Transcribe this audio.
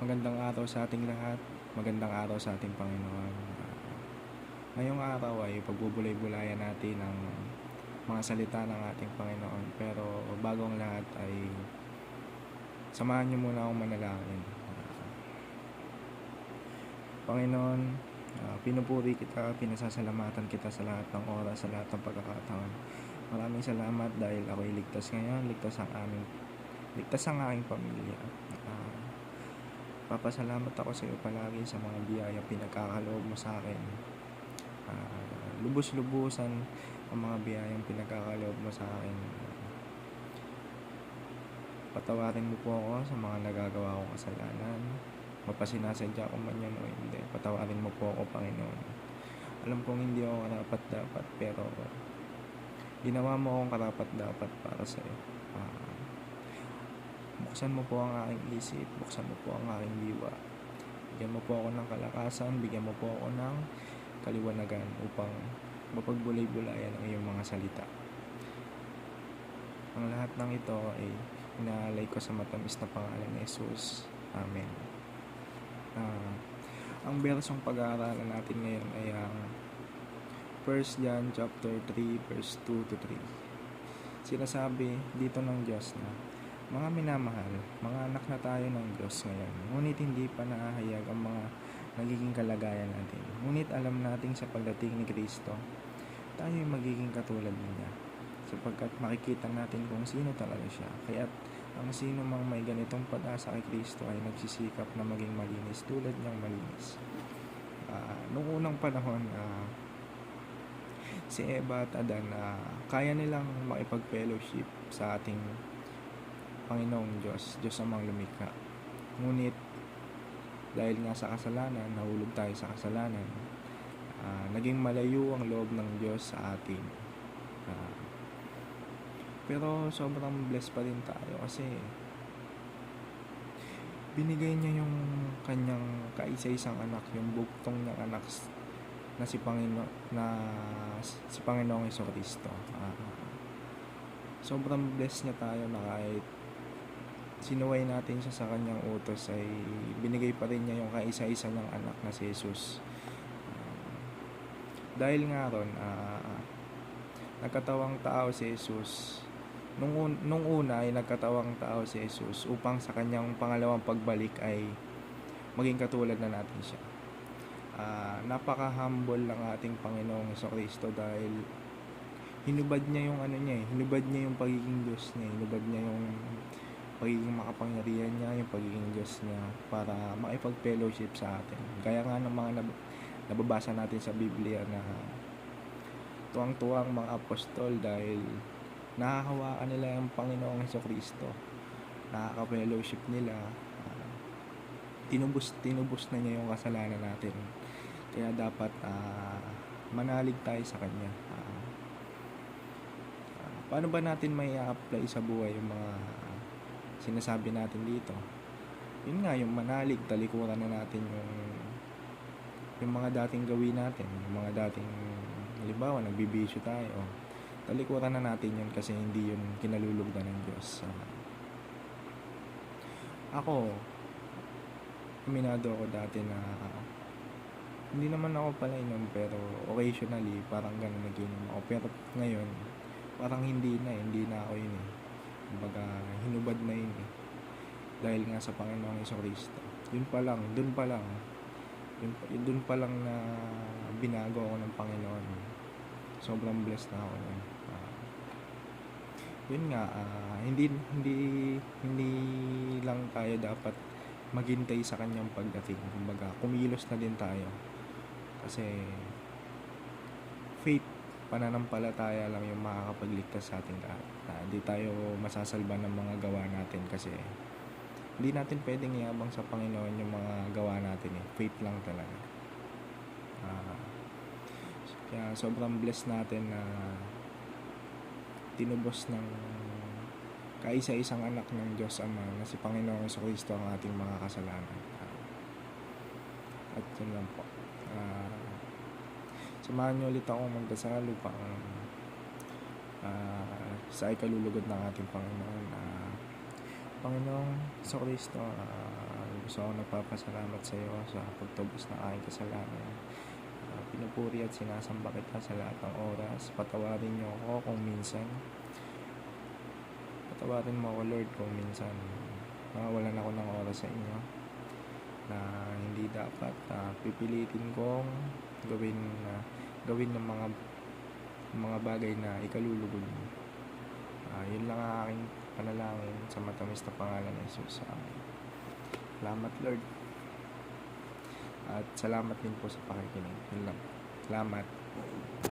Magandang araw sa ating lahat. Magandang araw sa ating Panginoon. Ngayong araw ay pagbubulay-bulayan natin ang mga salita ng ating Panginoon. Pero bago ang lahat ay samahan niyo muna akong manalangin. Panginoon, pinupuri kita, pinasasalamatan kita sa lahat ng oras, sa lahat ng pagkakataon. Maraming salamat dahil ako'y ligtas ngayon, ligtas ang aking pamilya. Papasalamat ako sa iyo palagi sa mga biyaya pinagkakaloob mo sa akin. Lubos-lubusan ang mga biyayang pinagkakaloob mo sa akin. Patawarin mo po ako sa mga nagagawa kong kasalanan. Mapasinasadya ko man yan o hindi. Patawarin mo po ako, Panginoon. Alam kong hindi ako karapat-dapat, pero ginawa mo akong karapat-dapat para sa iyo. Buksan mo po ang aking isip, buksan mo po ang aking diwa. Bigyan mo po ako ng kalakasan, bigyan mo po ako ng kaliwanagan upang mapagbulay-bulayan ang iyong mga salita. Ang lahat ng ito ay inaalay ko sa matamis na pangalan ni Jesus. Amen. Ang bersong pag-aaralan natin ngayon ay ang 1 John chapter 3 verse 2 to 3. Sinasabi dito ng Diyos na, mga minamahal, mga anak na tayo ng Diyos ngayon, ngunit hindi pa nahahayag ang mga nagiging kalagayan natin. Ngunit alam natin sa pagdating ni Kristo, tayo ay magiging katulad niya, sapagkat makikita natin kung sino talaga siya. Kaya't ang sino mang may ganitong pag-asa kay Kristo ay nagsisikap na maging malinis tulad niyang malinis. Noong unang panahon, si Eva at Adan, kaya nilang makipag-fellowship sa ating Panginoong Diyos amang lumikha. Ngunit dahil nga sa kasalanan, nahulog tayo sa kasalanan, naging malayo ang loob ng Diyos sa atin. Pero sobrang blessed pa rin tayo kasi binigay niya yung kanyang kaisa-isang anak, yung bugtong ng anak na si Panginoong Jesucristo. Sobrang blessed niya tayo na kahit sinuway natin siya sa kanyang utos ay binigay pa rin niya yung kaisa-isa niyang anak na si Jesus. Dahil nga ron, nagkatawang tao si Jesus. Nung una ay nagkatawang tao si Jesus upang sa kanyang pangalawang pagbalik ay maging katulad na natin siya. Napaka-humble ng ating Panginoong Jesucristo dahil hinubad niya yung hinubad niya yung pagiging Diyos niya, hinubad niya yung pagiging makapangyarihan niya, yung pagiging Diyos niya para makipag-fellowship sa atin. Kaya nga ng mga nababasa natin sa Biblia na tuwang-tuwang mga apostol dahil nakakawaan nila yung Panginoong Jesucristo, nakaka-fellowship nila, tinubos na niya yung kasalanan natin. Kaya dapat manalig tayo sa Kanya. Paano ba natin may apply sa buhay yung mga sinasabi natin dito? Yun nga, yung manalig, talikuran na natin yung mga dating gawin natin, yung mga dating, halimbawa, nagbibisyo tayo, talikuran na natin yun kasi hindi yun kinalulugdan ng Diyos. Ako, aminado ako dati na hindi naman ako pala inom, pero occasionally parang ganun nag-inom ako. Pero ngayon, parang hindi na ako yun . Kumbaga, hinubad na yun . Dahil nga sa Panginoong Jesucristo. Dun pa lang na binago ako ng Panginoon. Sobrang blessed na ako nun. Yun nga, hindi lang tayo dapat maghintay sa kanyang pagdating. Kumbaga, kumilos na din tayo. Kasi faith, pananampalataya lang yung makakapagligtas sa ating lahat. Hindi tayo masasalba ng mga gawa natin kasi hindi natin pwedeng iabang sa Panginoon yung mga gawa natin . Faith lang talaga. Kaya sobrang blessed natin na tinubos ng kaisa-isang anak ng Diyos Ama na si Panginoong Jesucristo ang ating mga kasalanan. At yun lang po. Samahan niyo ulit akong magdasal upang sa ikalulugod ng ating Panginoon. Panginoong Jesucristo, So ako nagpapasalamat sa iyo sa pagtubos ng aking kasalanan. Pinupuri at sinasamba kita sa lahat ng oras. Patawarin niyo ako kung minsan. Patawarin mo ako, Lord, kung minsan nawawalan ako ng oras sa inyo na hindi dapat pipilitin kong gawin ng mga bagay na ikalulugod mo. Yun lang ang aking panalangin sa matamis na pangalan ng Jesus. Salamat, Lord. At salamat din po sa pakikinig. Yun lang. Salamat.